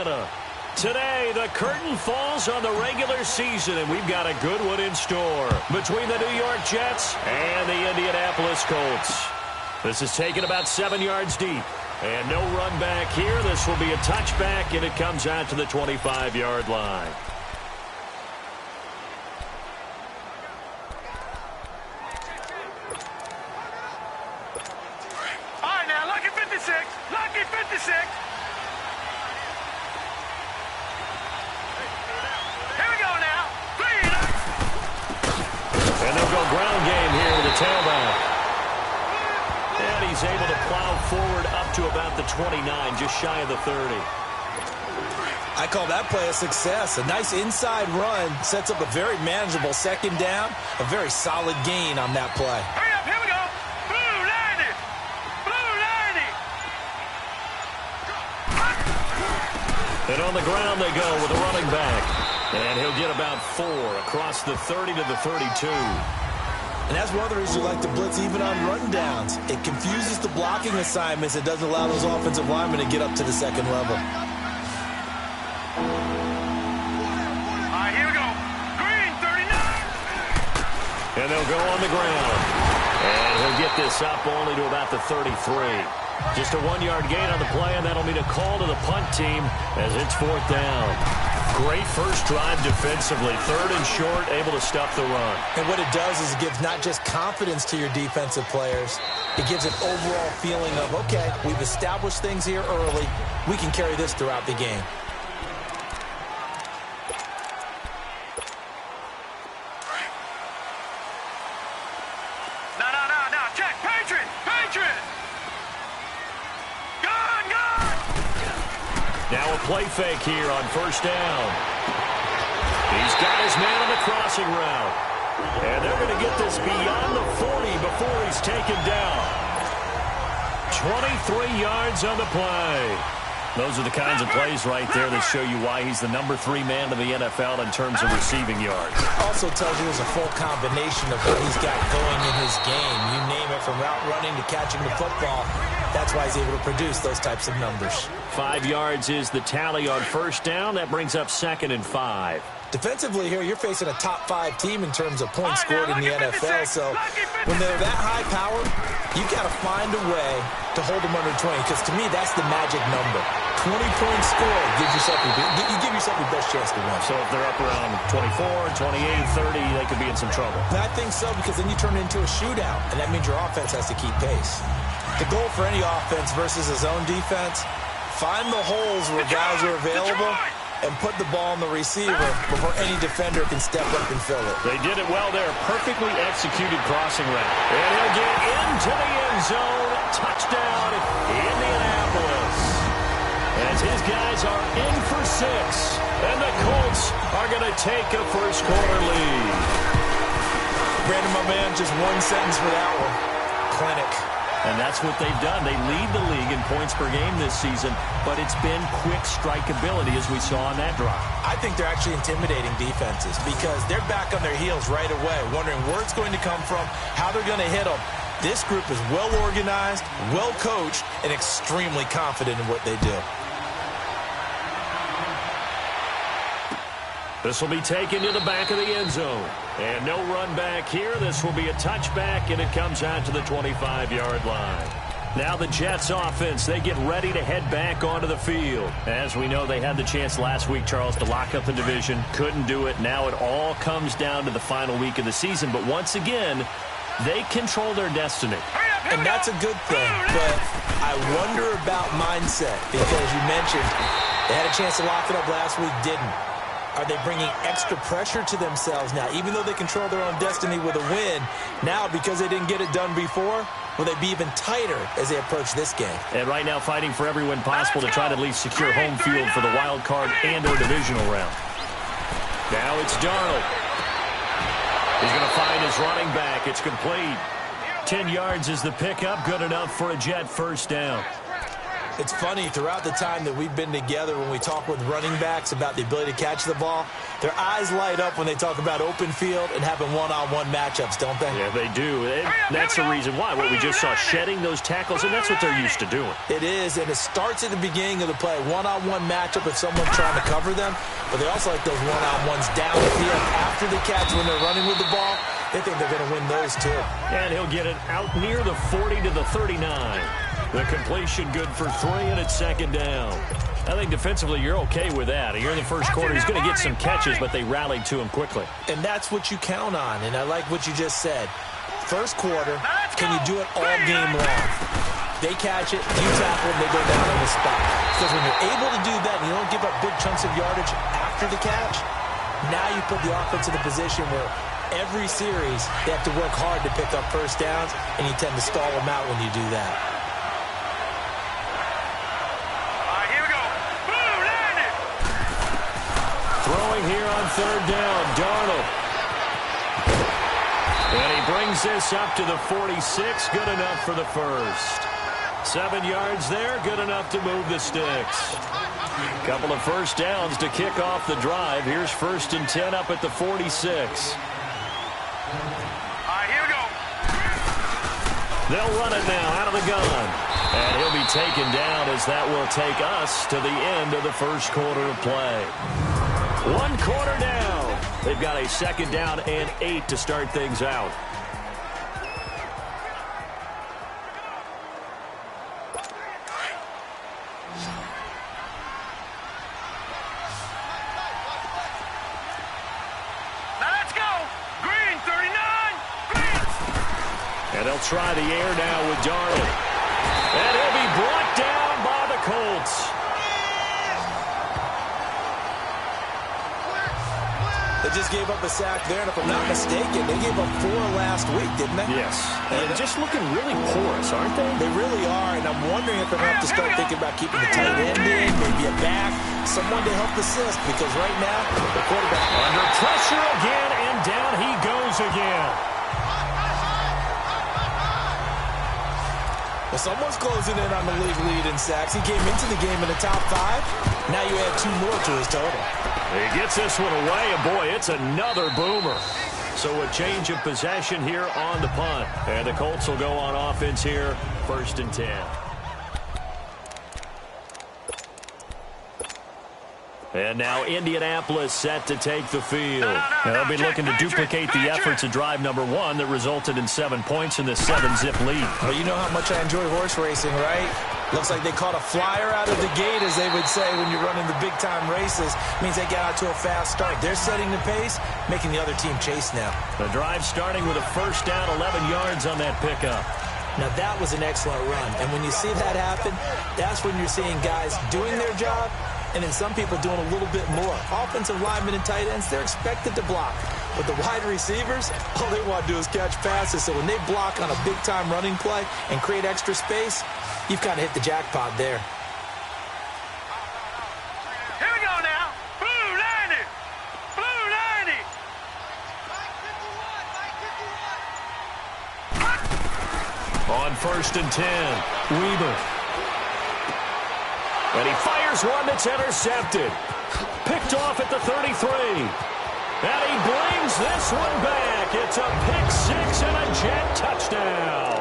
Atlanta. Today, the curtain falls on the regular season, and we've got a good one in store between the New York Jets and the Indianapolis Colts. This is taken about 7 yards deep, and no run back here. This will be a touchback, and it comes out to the 25-yard line. All right, now, lucky 56. Lucky 56. And they'll go ground game here with the tailback. And he's able to plow forward up to about the 29, just shy of the 30. I call that play a success. A nice inside run sets up a very manageable second down. A very solid gain on that play. Hurry up, here we go. Blue 90. Blue 90. And on the ground they go with a running back. And he'll get about 4 across the 30 to the 32. And that's one of the reasons you like to blitz even on rundowns. It confuses the blocking assignments. It doesn't allow those offensive linemen to get up to the second level. All right, here we go. Green 39. And they'll go on the ground. And he'll get this up only to about the 33. Just a 1-yard gain on the play, and that'll mean a call to the punt team as it's 4th down. Great first drive defensively. 3rd and short, able to stop the run. And what it does is it gives not just confidence to your defensive players, it gives an overall feeling of, okay, we've established things here early. We can carry this throughout the game. No. Check. Patriot. Now a play fake here on 1st down. He's got his man on the crossing route. And they're going to get this beyond the 40 before he's taken down. 23 yards on the play. Those are the kinds of plays right there that show you why he's the number 3 man in the NFL in terms of receiving yards. Also tells you there's a full combination of what he's got going in his game. You name it, from route running to catching the football. That's why he's able to produce those types of numbers. 5 yards is the tally on 1st down. That brings up 2nd and 5. Defensively here, you're facing a top 5 team in terms of points scored in the NFL. So when they're that high powered, you've got to find a way to hold them under 20. Because to me, that's the magic number. 20-point score gives yourself you give yourself your best chance to win. So if they're up around 24, 28, 30, they could be in some trouble. And I think so, because then you turn it into a shootout, and that means your offense has to keep pace. The goal for any offense versus a zone defense, find the holes where guys are available and put the ball on the receiver before any defender can step up and fill it. They did it well there. Perfectly executed crossing route. And he'll get into the end zone. Touchdown, Indianapolis. As his guys are in for 6. And the Colts are going to take a first-quarter lead. Brandon, my man, just one sentence for that one. Clinic. And that's what they've done. They lead the league in points per game this season, but it's been quick strikeability as we saw on that drive. I think they're actually intimidating defenses because they're back on their heels right away, wondering where it's going to come from, how they're going to hit them. This group is well organized, well coached, and extremely confident in what they do. This will be taken to the back of the end zone. And no run back here. This will be a touchback, and it comes out to the 25-yard line. Now the Jets offense, they get ready to head back onto the field. As we know, they had the chance last week, Charles, to lock up the division. Couldn't do it. Now it all comes down to the final week of the season. But once again, they control their destiny. And that's a good thing. But I wonder about mindset because you mentioned they had a chance to lock it up last week, didn't. Are they bringing extra pressure to themselves now? Even though they control their own destiny with a win, now because they didn't get it done before, will they be even tighter as they approach this game? And right now fighting for every win possible to try to at least secure home field for the wild card and or divisional round. Now it's Darnold. He's going to find his running back. It's complete. 10 yards is the pickup. Good enough for a Jet first down. It's funny, throughout the time that we've been together, when we talk with running backs about the ability to catch the ball, their eyes light up when they talk about open field and having one-on-one matchups, don't they? Yeah, they do. And that's the reason why. What we just saw, shedding those tackles, and that's what they're used to doing. It is, and it starts at the beginning of the play. One-on-one matchup if someone's trying to cover them, but they also like those one-on-ones down the field after the catch when they're running with the ball. They think they're going to win those, too. And he'll get it out near the 40 to the 39. The completion good for 3, and it's second down. I think defensively you're okay with that. Here in the first quarter, he's going to get some catches, but they rallied to him quickly. And that's what you count on, and I like what you just said. First quarter, can you do it all game long? They catch it, you tackle them, they go down on the spot. Because when you're able to do that and you don't give up big chunks of yardage after the catch, now you put the offense in a position where every series they have to work hard to pick up first downs, and you tend to stall them out when you do that. Throwing here on third down, Darnold. And he brings this up to the 46, good enough for the first. 7 yards there, good enough to move the sticks. Couple of first downs to kick off the drive. Here's 1st and 10 up at the 46. Here we go. They'll run it now out of the gun. And he'll be taken down as that will take us to the end of the first quarter of play. 1 quarter down. They've got a 2nd down and 8 to start things out. Let's go. Green, 39. Green. And they'll try the air now with Darnold. And he'll be brought down by the Colts. They just gave up a sack there, and if I'm not mistaken, they gave up 4 last week, didn't they? Yes. And just looking really porous, aren't they? They really are, and I'm wondering if they're going to have to start thinking about keeping the tight end in, maybe a back, someone to help assist, because right now, the quarterback under pressure again, and down he goes again. Well, someone's closing in on the league lead in sacks. He came into the game in the top 5. Now you add 2 more to his total. He gets this one away, and boy, it's another boomer. So a change of possession here on the punt. And the Colts will go on offense here, 1st and 10. And now Indianapolis set to take the field. They'll be looking to duplicate the efforts of drive number 1 that resulted in 7 points in the 7-zip lead. Well, you know how much I enjoy horse racing, right? Looks like they caught a flyer out of the gate, as they would say when you're running the big-time races. Means they got out to a fast start. They're setting the pace, making the other team chase now. The drive starting with a 1st down, 11 yards on that pickup. Now, that was an excellent run. And when you see that happen, that's when you're seeing guys doing their job, and then some people doing a little bit more. Offensive linemen and tight ends, they're expected to block. But the wide receivers, all they want to do is catch passes. So when they block on a big-time running play and create extra space, you've kind of hit the jackpot there. Here we go now. Blue 90. Blue 90. On 1st and 10, Weber. And he fires one that's intercepted. Picked off at the 33. And he brings this one back. It's a pick 6 and a Jet touchdown.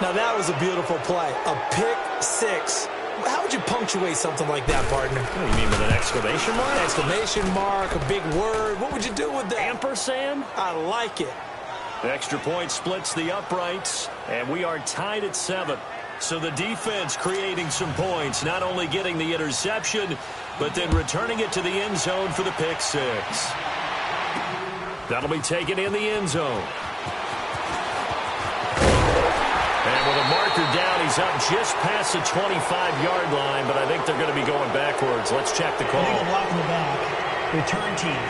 Now, that was a beautiful play. A pick 6. How would you punctuate something like that, partner? What do you mean, with an exclamation mark? An exclamation mark, a big word. What would you do with that? Ampersand? I like it. The extra point splits the uprights, and we are tied at 7. So the defense creating some points, not only getting the interception, but then returning it to the end zone for the pick 6. That'll be taken in the end zone. And with a marker down, he's up just past the 25-yard line, but I think they're going to be going backwards. Let's check the call. Legal block in the back. Return team.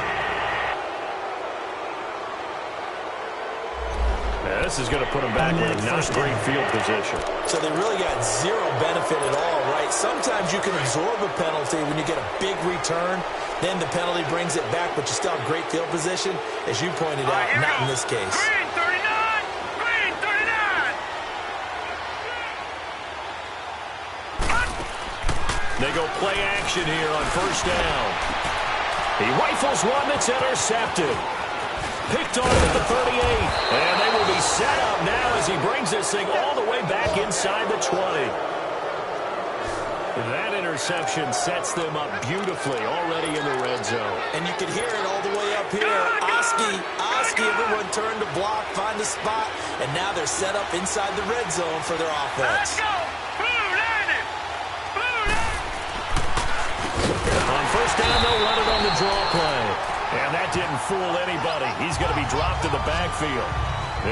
Yeah, this is going to put them back in a not great field position. So they really got zero benefit at all, right? Sometimes you can absorb a penalty when you get a big return. Then the penalty brings it back, but you still have great field position. As you pointed out, not in this case. Green 39. Green 39. They go play action here on first down. He rifles one that's intercepted. Picked off at the 38. And they will be set up now as he brings this thing all the way back inside the 20. That interception sets them up beautifully already in the red zone. And you can hear it all the way up here. Oski, everyone turned to block, find a spot, and now they're set up inside the red zone for their offense. Let's go! Blue landed! Blue landed! On first down, they'll run it on the draw play. And that didn't fool anybody. He's going to be dropped in the backfield.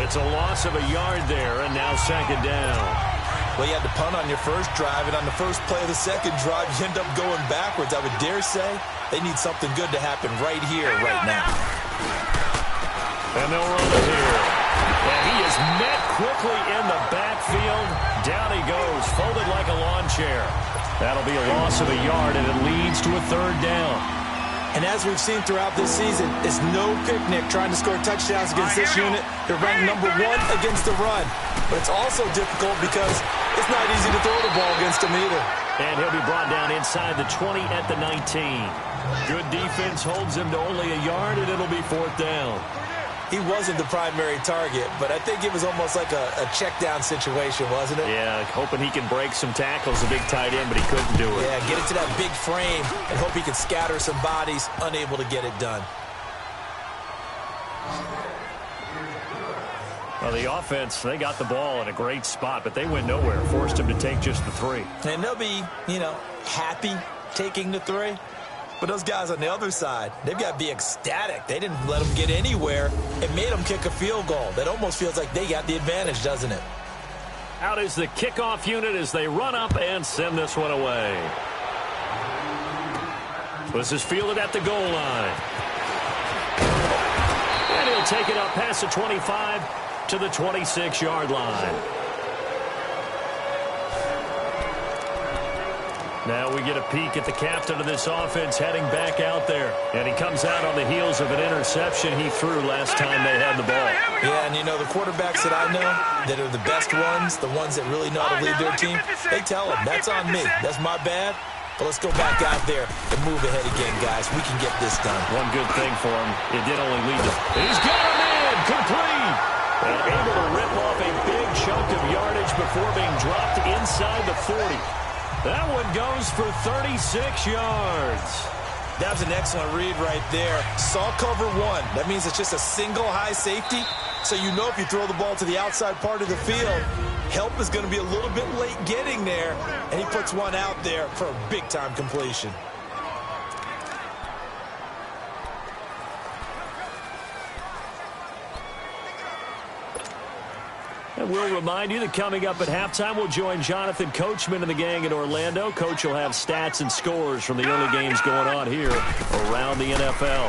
It's a loss of a yard there, and now second down. Well, you had to punt on your first drive, and on the first play of the second drive, you end up going backwards. I would dare say they need something good to happen right here, right now. And they'll run it here. And he is met quickly in the backfield. Down he goes, folded like a lawn chair. That'll be a loss of a yard, and it leads to a third down. And as we've seen throughout this season, it's no picnic trying to score touchdowns against this unit. They're ranked number 1 against the run. But it's also difficult because it's not easy to throw the ball against them either. And he'll be brought down inside the 20 at the 19. Good defense holds him to only a yard, and it'll be fourth down. He wasn't the primary target, but I think it was almost like a check-down situation, wasn't it? Yeah, hoping he can break some tackles, a big tight end, but he couldn't do it. Yeah, get it to that big frame and hope he can scatter some bodies, unable to get it done. Well, the offense, they got the ball in a great spot, but they went nowhere, forced him to take just the 3. And they'll be, happy taking the 3. But those guys on the other side, they've got to be ecstatic. They didn't let them get anywhere and made them kick a field goal. That almost feels like they got the advantage, doesn't it? Out is the kickoff unit as they run up and send this one away. This is fielded at the goal line. And he'll take it up past the 25 to the 26-yard line. Now we get a peek at the captain of this offense heading back out there. And he comes out on the heels of an interception he threw last time they had the ball. Yeah, and the quarterbacks that I know that are the best ones, the ones that really know how to lead their team, they tell them, that's on me. That's my bad. But let's go back out there and move ahead again, guys. We can get this done. One good thing for him, it did only lead to... He's got him in! Complete! And able to rip off a big chunk of yardage before being dropped inside the 40. That one goes for 36 yards. That was an excellent read right there. Saw cover 1. That means it's just a single high safety. So if you throw the ball to the outside part of the field, help is going to be a little bit late getting there. And he puts one out there for a big-time completion. And we'll remind you that coming up at halftime, we'll join Jonathan Coachman and the gang in Orlando. Coach will have stats and scores from the early games going on here around the NFL.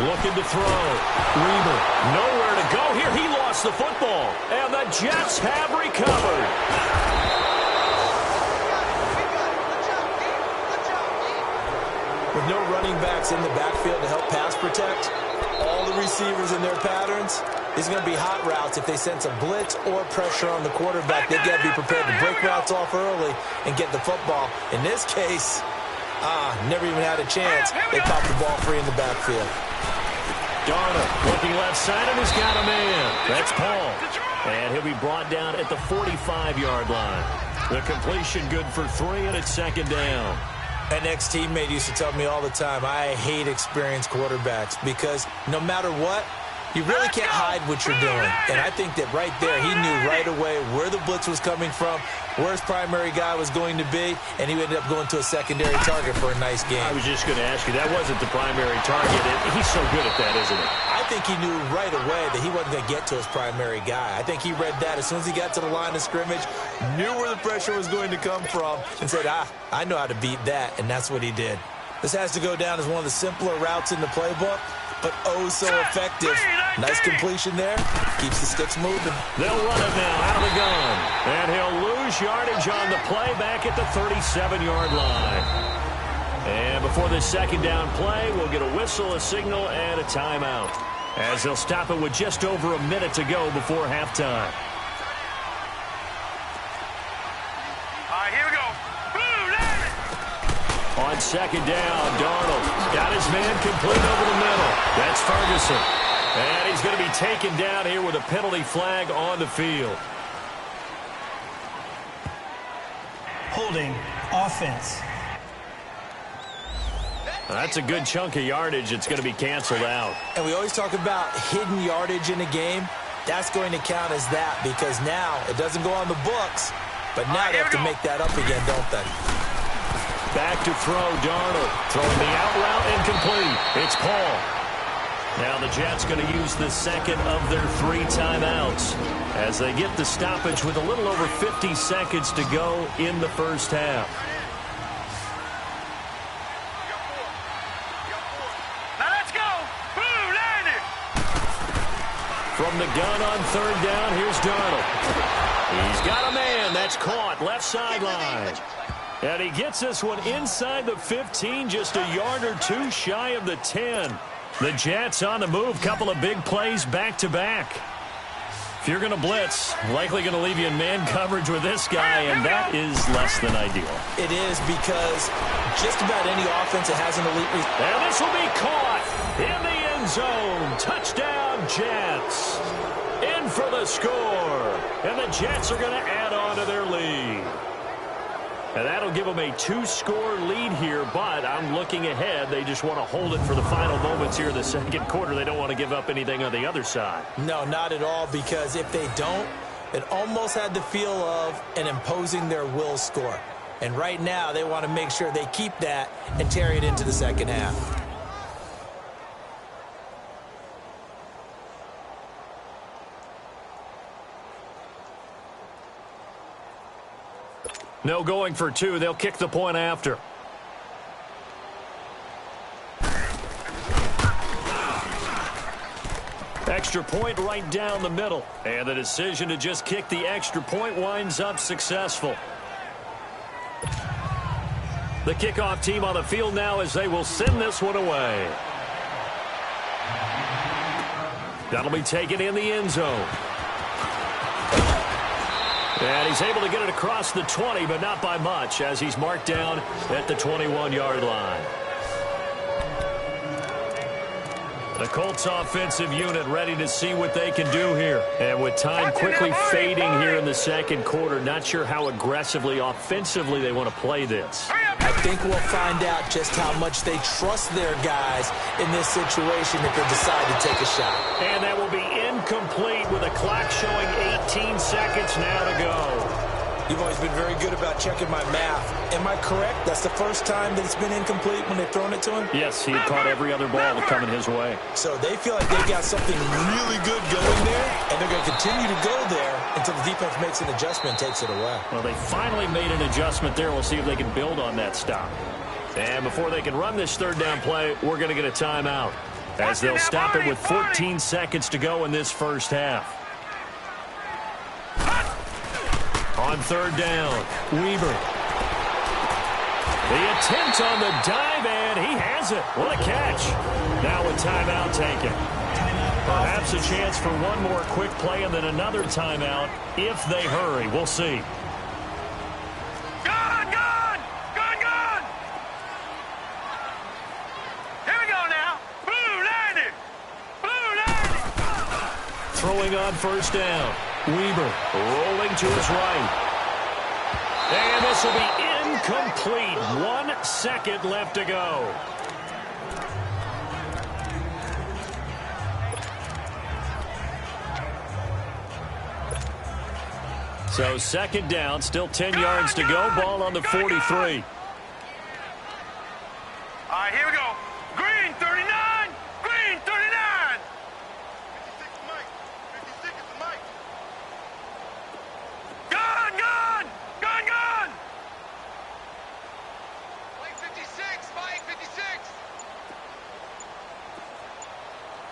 Looking to throw. Reber, nowhere to go here. He lost the football. And the Jets have recovered. With no running backs in the backfield to help pass protect, all the receivers in their patterns, these are going to be hot routes. If they sense a blitz or pressure on the quarterback, they've got to be prepared to break routes off early and get the football. In this case, never even had a chance. They popped the ball free in the backfield. Darnold looking left side, and he's got a man. That's Paul. And he'll be brought down at the 45-yard line. The completion good for 3, and it's second down. An ex-teammate used to tell me all the time, I hate experienced quarterbacks because no matter what, you really can't hide what you're doing. And I think that right there, he knew right away where the blitz was coming from, where his primary guy was going to be, and he ended up going to a secondary target for a nice game. I was just going to ask you, that wasn't the primary target. He's so good at that, isn't he? I think he knew right away that he wasn't going to get to his primary guy. I think he read that as soon as he got to the line of scrimmage, knew where the pressure was going to come from, and said, I know how to beat that, and that's what he did. This has to go down as one of the simpler routes in the playbook, but oh so effective. Nice completion there. Keeps the sticks moving. They'll run it now out of the gun. And he'll lose yardage on the play back at the 37-yard line. And before this second down play, we'll get a whistle, a signal, and a timeout, as they'll stop it with just over a minute to go before halftime. All right, here we go. Blue, On second down, Darnold got his man complete over the middle. That's Ferguson. And he's going to be taken down here with a penalty flag on the field. Holding offense. That's a good chunk of yardage. It's going to be canceled out. And we always talk about hidden yardage in a game. That's going to count as that because now it doesn't go on the books, but now they have to make that up again, don't they? Back to throw, Darnold. Throwing the out route incomplete. It's Paul. Now the Jets going to use the second of their 3 timeouts as they get the stoppage with a little over 50 seconds to go in the first half. Now let's go. Boom, land it. From the gun on third down, here's Darnold. He's got a man. That's caught. Left sideline. And he gets this one inside the 15, just a yard or 2 shy of the 10. The Jets on the move. Couple of big plays back-to-back. If you're going to blitz, likely going to leave you in man coverage with this guy, and that is less than ideal. It is because just about any offense that has an elite... And this will be caught in the end zone. Touchdown, Jets. In for the score. And the Jets are going to add on to their lead. And that'll give them a 2-score lead here, but I'm looking ahead. They just want to hold it for the final moments here in the second quarter. They don't want to give up anything on the other side. No, not at all, because if they don't, it almost had the feel of an imposing their will score. And right now, they want to make sure they keep that and carry it into the second half. No going for 2. They'll kick the point after. Extra point right down the middle. And the decision to just kick the extra point winds up successful. The kickoff team on the field now as they will send this one away. That'll be taken in the end zone. And he's able to get it across the 20, but not by much, as he's marked down at the 21-yard line. The Colts offensive unit ready to see what they can do here. And with time quickly fading here in the second quarter, not sure how aggressively, offensively they want to play this. I think we'll find out just how much they trust their guys in this situation if they decide to take a shot. And that will be incomplete with a clock showing 18 seconds now to go. You've always been very good about checking my math. Am I correct? That's the first time that it's been incomplete when they've thrown it to him? Yes, he had caught every other ball coming his way. So they feel like they've got something really good going there, and they're going to continue to go there until the defense makes an adjustment and takes it away. Well, they finally made an adjustment there. We'll see if they can build on that stop. And before they can run this third down play, we're going to get a timeout, as they'll stop it with 14 seconds to go in this first half. On third down, Weaver. The attempt on the dive, and he has it. What a catch. Now a timeout taken. Perhaps a chance for one more quick play and then another timeout if they hurry. We'll see. Gone, gone, gone, gone. Here we go now. Blue, land it. Blue, land it. Throwing on first down. Weaver rolling to his right. And this will be incomplete. 1 second left to go. So second down, still 10 yards to go. Ball on the 43. All right, here we go. Green, 39. Green, 39. 56 is Mike. 56 is Mike. Gone, gone. Gone, gone. Mike, 56. Mike, 56.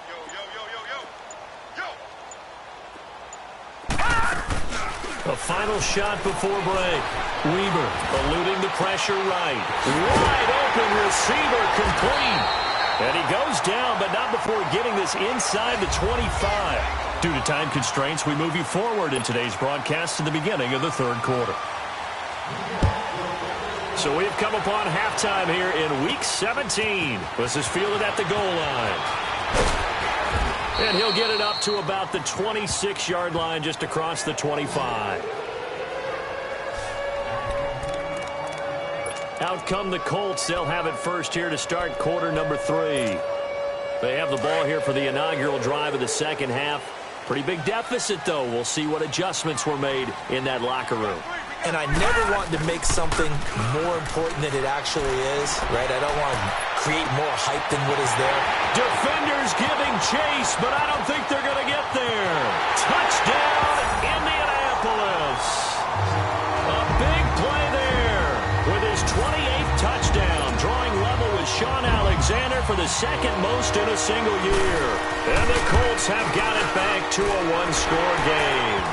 Yo, yo, yo, yo, yo. Yo. A final shot before break. Weaver eluding the pressure right. Wide open receiver complete. And he goes down, but not before getting this inside the 25. Due to time constraints, we move you forward in today's broadcast to the beginning of the third quarter. So we've come upon halftime here in Week 17. This is fielded at the goal line. And he'll get it up to about the 26-yard line, just across the 25. Out come the Colts. They'll have it first here to start quarter number 3. They have the ball here for the inaugural drive of the second half. Pretty big deficit, though. We'll see what adjustments were made in that locker room. And I never want to make something more important than it actually is, right? I don't want to create more hype than what is there. Defenders giving chase, but I don't think they're going to get there. Touchdown, Indianapolis. A big play there with his 28th touchdown, drawing level with Sean Alexander for the second most in a single year. And the Colts have got it back to a one-score game.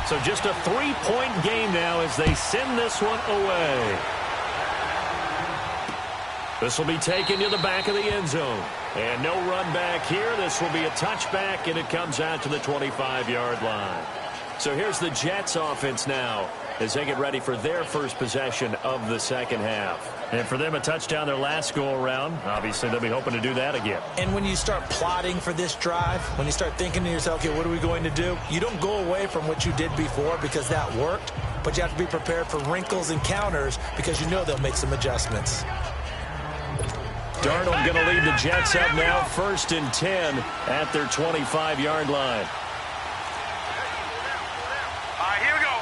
So just a three-point game now as they send this one away. This will be taken to the back of the end zone. And no run back here. This will be a touchback, and it comes out to the 25-yard line. So here's the Jets offense now as they get ready for their first possession of the second half. And for them, a touchdown their last go-around. Obviously, they'll be hoping to do that again. And when you start plotting for this drive, when you start thinking to yourself, okay, what are we going to do? You don't go away from what you did before because that worked, but you have to be prepared for wrinkles and counters because you know they'll make some adjustments. Darnold going to lead the Jets up now, 1st and 10 at their 25-yard line. All right, here we go.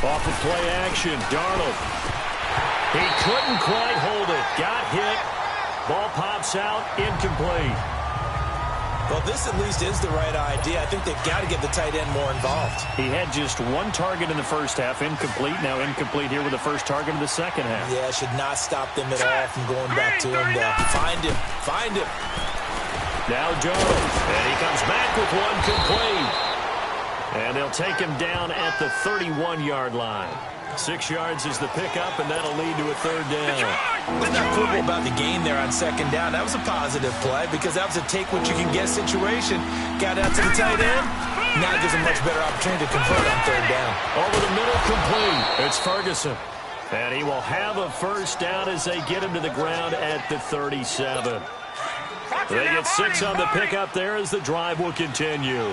Off of play action, Darnold. He couldn't quite hold it. Got hit. Ball pops out, incomplete. Well, this at least is the right idea. I think they've got to get the tight end more involved. He had just one target in the first half, incomplete. Now incomplete here with the first target of the second half. Yeah, it should not stop them at all from going back to him. Find him. Find him. Now Jones. And he comes back with one complete. And they'll take him down at the 31-yard line. 6 yards is the pickup, and that'll lead to a third down. Wasn't that football about the gain there on second down? That was a positive play because that was a take-what-you-can-get situation. Got out to the tight end. Now it gives him a much better opportunity to convert on third down. Over the middle, complete. It's Ferguson. And he will have a first down as they get him to the ground at the 37. They get 6 on the pickup there as the drive will continue.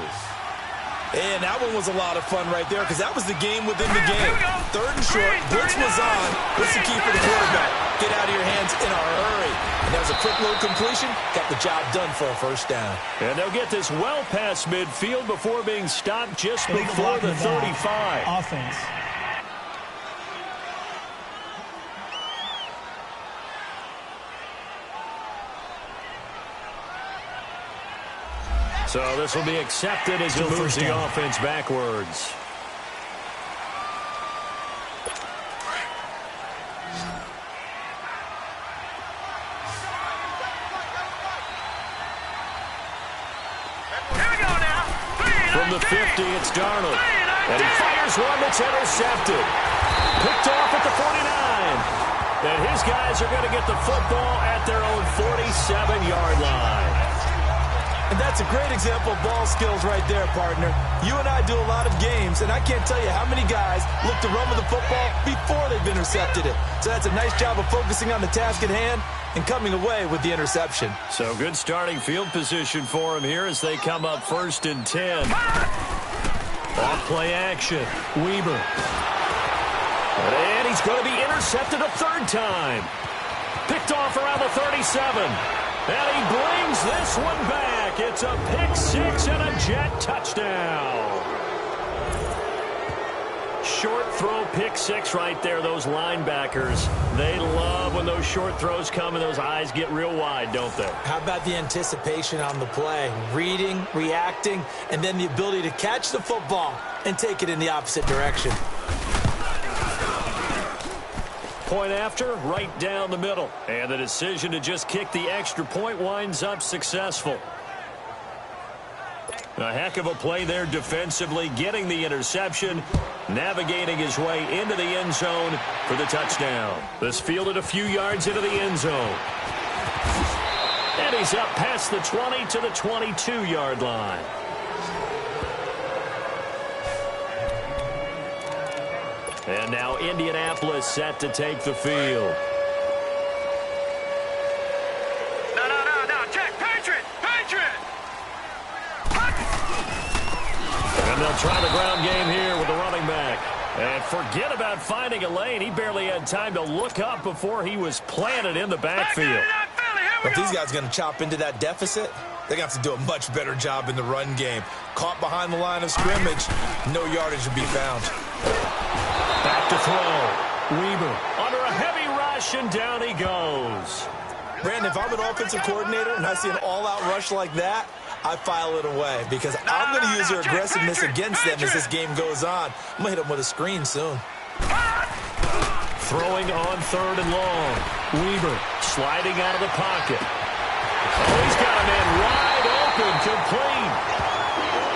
And that one was a lot of fun right there because that was the game within the game. 3rd and short, blitz was on. What's the key for the quarterback? Get out of your hands in a hurry. And that was a quick little completion. Got the job done for a first down. And they'll get this well past midfield before being stopped just before the 35. Offense. So this will be accepted as he moves the offense backwards. From the 50, it's Darnold. And he fires one that's intercepted. Picked off at the 49. And his guys are going to get the football at their own 47-yard line. And that's a great example of ball skills right there, partner. You and I do a lot of games, and I can't tell you how many guys look to run with the football before they've intercepted it. So that's a nice job of focusing on the task at hand and coming away with the interception. So good starting field position for him here as they come up 1st and 10. Off play action. Weber. And he's going to be intercepted a 3rd time. Picked off around the 37. And he brings this one back. It's a pick 6 and a Jet touchdown. Short throw pick 6 right there. Those linebackers, they love when those short throws come and those eyes get real wide, don't they? How about the anticipation on the play? Reading, reacting, and then the ability to catch the football and take it in the opposite direction. Point after, right down the middle. And the decision to just kick the extra point winds up successful. A heck of a play there defensively, getting the interception, navigating his way into the end zone for the touchdown. This fielded a few yards into the end zone. And he's up past the 20 to the 22-yard line. And now Indianapolis set to take the field. No, check, Patriot! And they'll try the ground game here with the running back. And forget about finding a lane. He barely had time to look up before he was planted in the backfield. If these guys are going to chop into that deficit, they're going to have to do a much better job in the run game. Caught behind the line of scrimmage, no yardage to be found. Back to throw. Weaver under a heavy rush, and down he goes. Brandon, if I'm an offensive coordinator and I see an all-out rush like that, I file it away because I'm going to use their aggressiveness against them as this game goes on. I'm going to hit them with a screen soon. Throwing on 3rd and long. Weaver sliding out of the pocket. Oh, he's got a man wide open, complete.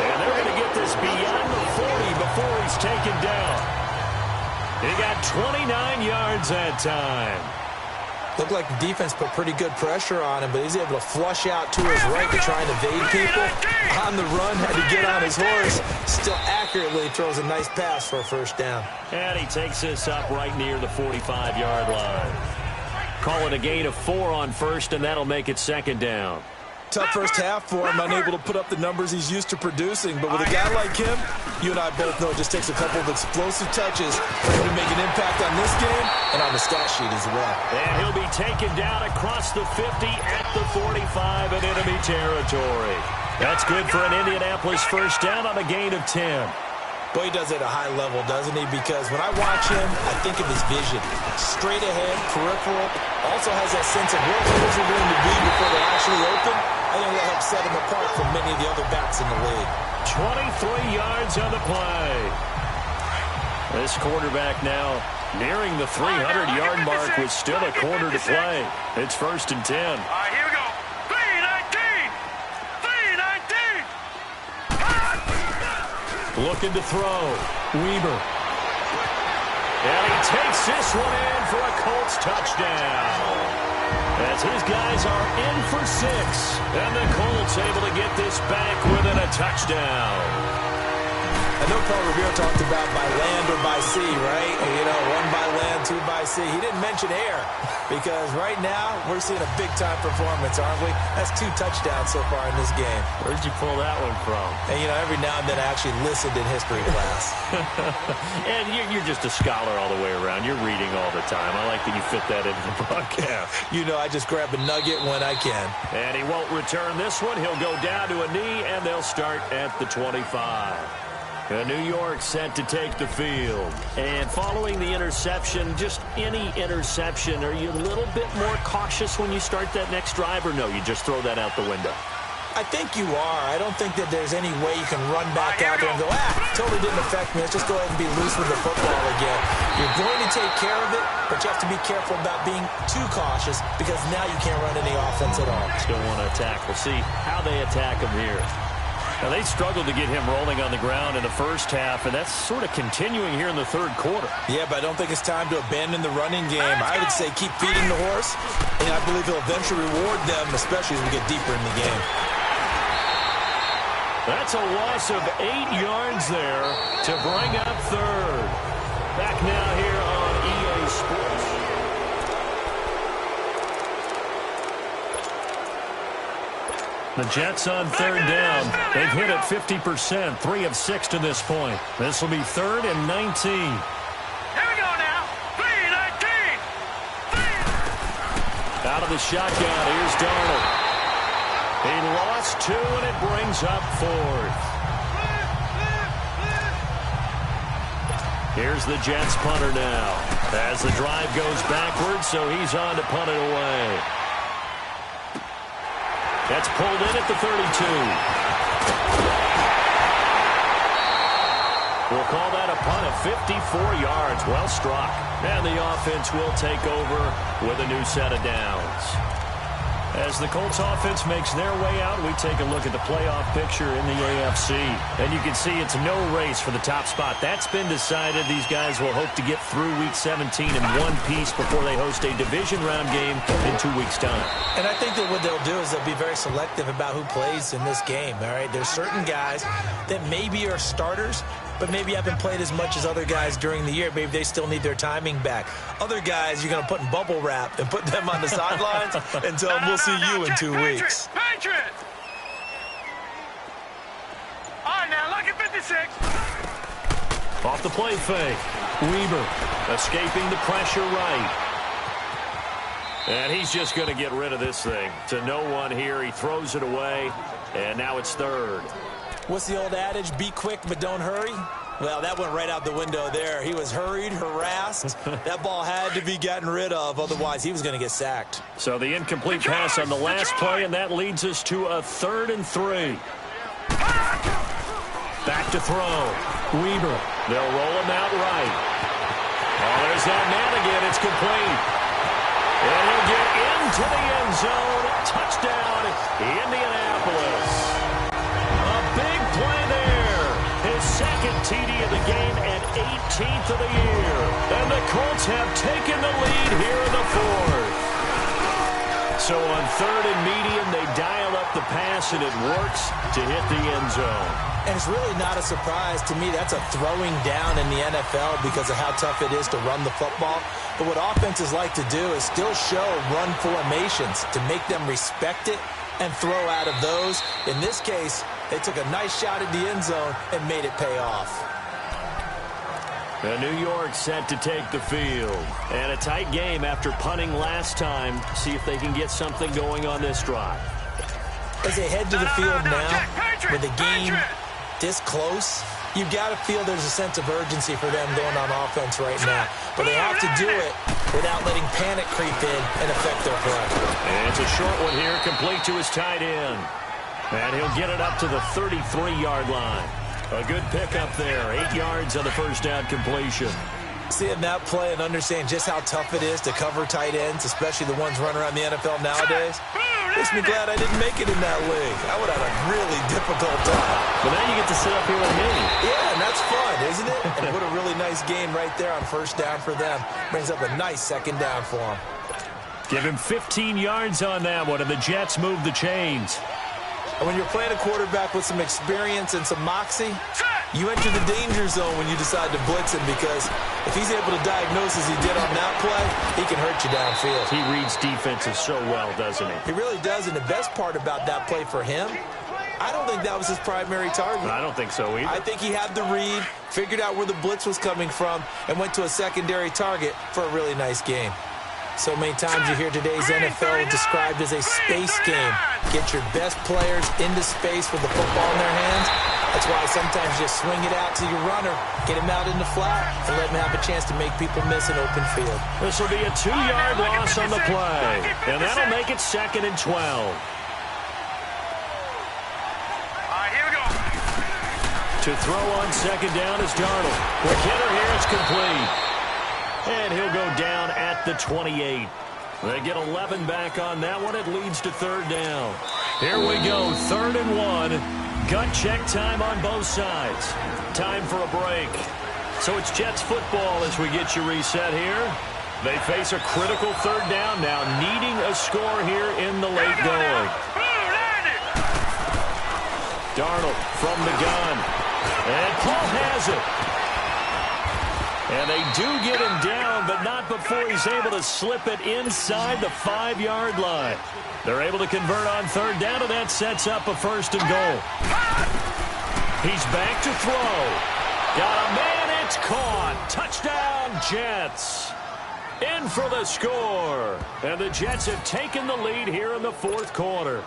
And they're going to get this beyond the 40 before he's taken down. He got 29 yards that time. Looked like the defense put pretty good pressure on him, but he's able to flush out to his right to try and evade people. On the run, had to get on his horse. Still accurately throws a nice pass for a first down. And he takes this up right near the 45-yard line. Call it a gain of 4 on first, and that'll make it 2nd down. Tough first half for him, unable to put up the numbers he's used to producing. But with a guy like him, you and I both know it just takes a couple of explosive touches for him to make an impact on this game and on the stat sheet as well. And he'll be taken down across the 50 at the 45 in enemy territory. That's good for an Indianapolis first down on a gain of 10. Boy, he does it at a high level, doesn't he? Because when I watch him, I think of his vision. Straight ahead, peripheral, also has that sense of where holes are going to be before they actually open. I think that helps set him apart from many of the other backs in the league. 23 yards on the play. This quarterback now nearing the 300-yard mark with still a quarter to play. It's 1st and 10. All right, here we go. 3-19! Looking to throw. Weaver. And he takes this one in for a Colts touchdown. As his guys are in for 6. And the Colts able to get this back within a touchdown. I know Paul Revere talked about by land or by sea, right? You know, 1 by land, 2 by sea. He didn't mention air because right now we're seeing a big-time performance, aren't we? That's 2 touchdowns so far in this game. Where'd you pull that one from? And, you know, every now and then I actually listened in history class. And you're just a scholar all the way around. You're reading all the time. I like that you fit that into the broadcast. You know, I just grab a nugget when I can. And he won't return this one. He'll go down to a knee, and they'll start at the 25. New York set to take the field. And following the interception, just any interception, are you a little bit more cautious when you start that next drive, or no, you just throw that out the window? I think you are. I don't think that there's any way you can run back out there and go, totally didn't affect me. Let's just go ahead and be loose with the football again. You're going to take care of it, but you have to be careful about being too cautious because now you can't run any offense at all. Still want to attack. We'll see how they attack him here. Now, they struggled to get him rolling on the ground in the first half, and that's sort of continuing here in the 3rd quarter. Yeah, but I don't think it's time to abandon the running game. I would say keep feeding the horse, and I believe he'll eventually reward them, especially as we get deeper in the game. That's a loss of 8 yards there to bring up 3rd. Back now here on EA Sports. The Jets on 3rd down. They've hit it 50%, 3 of 6 to this point. This will be 3rd and 19. Here we go now. 3-19! Out of the shotgun, here's Darnold. He lost 2, and it brings up 4th. Here's the Jets punter now. As the drive goes backwards, so he's on to punt it away. That's pulled in at the 32. We'll call that a punt of 54 yards. Well struck. And the offense will take over with a new set of downs. As the Colts offense makes their way out, we take a look at the playoff picture in the AFC. And you can see it's no race for the top spot. That's been decided. These guys will hope to get through Week 17 in one piece before they host a division round game in 2 weeks' time. And I think that what they'll do is they'll be very selective about who plays in this game, all right? There's certain guys that maybe are starters, but maybe haven't played as much as other guys during the year. Maybe they still need their timing back. Other guys, you're going to put in bubble wrap and put them on the sidelines and tell them we'll see you in 2 weeks. Patriots! All right, now, look at 56. Off the play fake. Weber escaping the pressure right. And he's just going to get rid of this thing. To no one here. He throws it away, and now it's third. What's the old adage? Be quick, but don't hurry. Well, that went right out the window there. He was hurried, harassed. That ball had to be gotten rid of. Otherwise, he was going to get sacked. So the incomplete pass on the last play, and that leads us to a 3rd and 3. Back to throw. Weber. They'll roll him out right. Oh, there's that man again. It's complete. And he'll get into the end zone. Touchdown, Indianapolis. Big play there. His second TD of the game and 18th of the year. And the Colts have taken the lead here in the 4th. So on 3rd and medium, they dial up the pass, and it works to hit the end zone. And it's really not a surprise to me. That's a throwing down in the NFL because of how tough it is to run the football. But what offenses like to do is still show run formations to make them respect it and throw out of those. In this case, they took a nice shot at the end zone and made it pay off. And New York set to take the field. And a tight game after punting last time. See if they can get something going on this drive. As they head to the field now, with the game this close, you've got to feel there's a sense of urgency for them going on offense right now. But they have to do it without letting panic creep in and affect their play. And it's a short one here, complete to his tight end. And he'll get it up to the 33-yard line. A good pickup there, 8 yards on the first down completion. Seeing that play and understand just how tough it is to cover tight ends, especially the ones running around the NFL nowadays, makes me glad I didn't make it in that league. I would have a really difficult time. But now you get to sit up here with me. Yeah, and that's fun, isn't it? And what a really nice game right there on first down for them. Brings up a nice second down for them. Give him 15 yards on that one, and the Jets move the chains. And when you're playing a quarterback with some experience and some moxie, you enter the danger zone when you decide to blitz him, because if he's able to diagnose as he did on that play, he can hurt you downfield. He reads defenses so well, doesn't he? He really does, and the best part about that play for him, I don't think that was his primary target. I don't think so either. I think he had the read, figured out where the blitz was coming from, and went to a secondary target for a really nice game. So many times you hear today's NFL described as a space game. Get your best players into space with the football in their hands. That's why sometimes you just swing it out to your runner, get him out in the flat, and let him have a chance to make people miss an open field. This will be a 2-yard loss on the play, and that'll make it 2nd and 12. All right, here we go. To throw on second down is Darnold. Quick hitter here, it's complete. And he'll go down at the 28. They get 11 back on that one. It leads to 3rd down. Here we go, 3rd and 1. Gut check time on both sides. Time for a break. So it's Jets football as we get you reset here. They face a critical 3rd down now, needing a score here in the late going. Darnold from the gun. And Paul has it. And they do get him down, but not before he's able to slip it inside the 5-yard line. They're able to convert on 3rd down, and that sets up a 1st and goal. He's back to throw. Got a man, it's caught. Touchdown, Jets. In for the score. And the Jets have taken the lead here in the 4th quarter.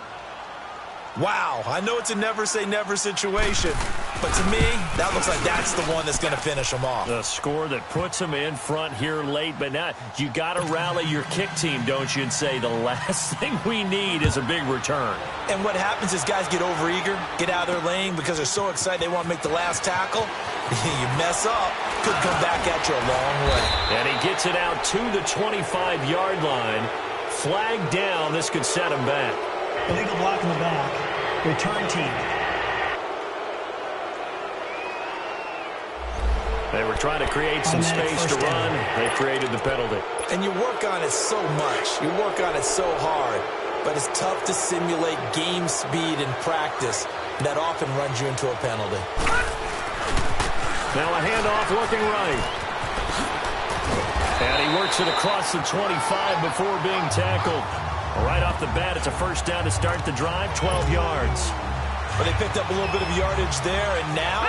Wow, I know it's a never-say-never situation, but to me, that looks like that's the one that's going to finish them off. The score that puts them in front here late, but not. You got to rally your kick team, don't you, and say the last thing we need is a big return. And what happens is guys get overeager, get out of their lane because they're so excited they want to make the last tackle. You mess up, could come back at you a long way. And he gets it out to the 25-yard line. flag down. This could set him back. Illegal block in the back. Return team. They were trying to create some space to run. They created the penalty. And you work on it so much. You work on it so hard. But it's tough to simulate game speed in practice. That often runs you into a penalty. Now a handoff looking right. And he works it across the 25 before being tackled. Right off the bat, it's a first down to start the drive, 12 yards. Well, they picked up a little bit of yardage there, and now,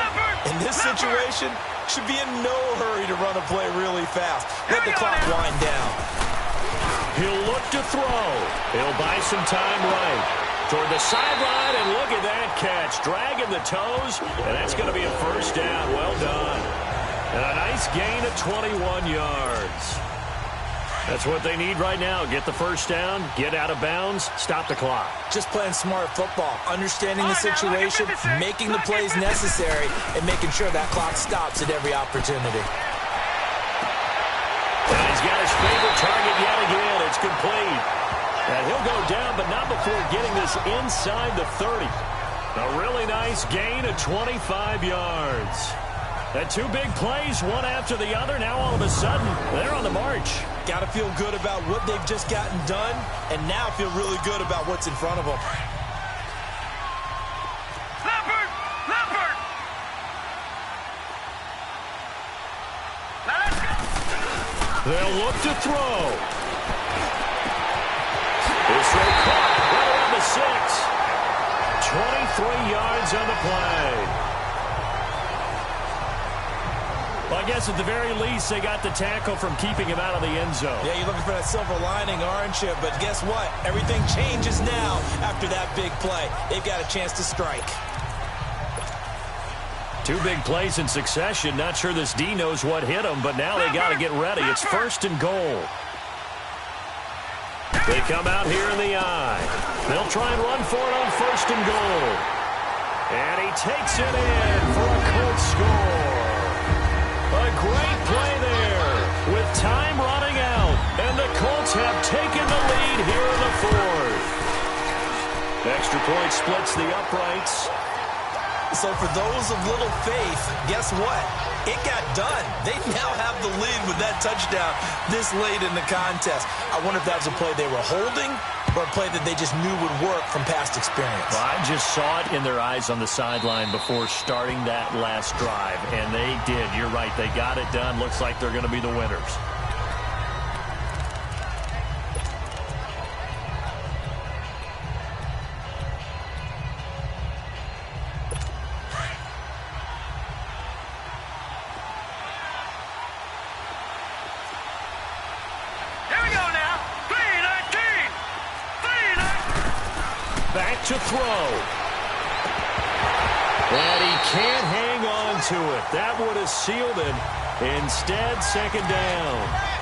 in this situation, should be in no hurry to run a play really fast. Let the clock wind down. He'll look to throw. He'll buy some time right. Toward the sideline, and look at that catch. Dragging the toes, and that's going to be a first down. Well done. And a nice gain of 21 yards. That's what they need right now. Get the first down, get out of bounds, stop the clock. Just playing smart football, understanding the situation, making the plays necessary, and making sure that clock stops at every opportunity. And he's got his favorite target yet again. It's complete. And he'll go down, but not before getting this inside the 30. A really nice gain of 25 yards. And two big plays, one after the other. Now all of a sudden, they're on the march. Got to feel good about what they've just gotten done, and now feel really good about what's in front of them. Leopard! Leopard! Now let's go! They'll look to throw. This throw caught right around the 6. 23 yards on the play. Well, I guess at the very least, they got the tackle from keeping him out of the end zone. Yeah, you're looking for that silver lining, aren't you? But guess what? Everything changes now after that big play. They've got a chance to strike. Two big plays in succession. Not sure this D knows what hit him, but now they got to get ready. It's first and goal. They come out here in the eye. They'll try and run for it on first and goal. And he takes it in for a Colts score. A great play there with time running out. And the Colts have taken the lead here in the fourth. Extra point splits the uprights. So for those of little faith, guess what? It got done. They now have the lead with that touchdown this late in the contest. I wonder if that was a play they were holding or a play that they just knew would work from past experience. Well, I just saw it in their eyes on the sideline before starting that last drive, and they did. You're right. They got it done. Looks like they're going to be the winners. Back to throw. And he can't hang on to it. That would have sealed it. Instead, second down.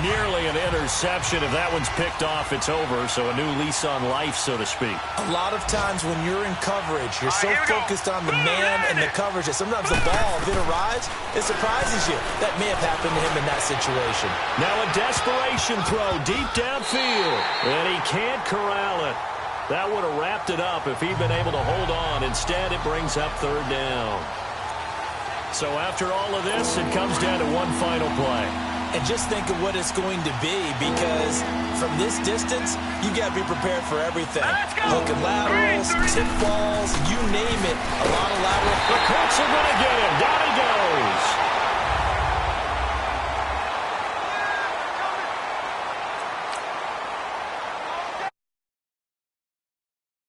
Nearly an interception. If that one's picked off, it's over. So a new lease on life, so to speak. A lot of times when you're in coverage, you're so focused on the man and the coverage that sometimes the ball, if it arrives, it surprises you. That may have happened to him in that situation. Now a desperation throw deep downfield. And he can't corral it. That would have wrapped it up if he'd been able to hold on. Instead, it brings up third down. So after all of this, it comes down to one final play. And just think of what it's going to be, because from this distance, you got to be prepared for everything. Hook and laterals, tip balls, you name it. A lot of lateral. The Colts are going to get it.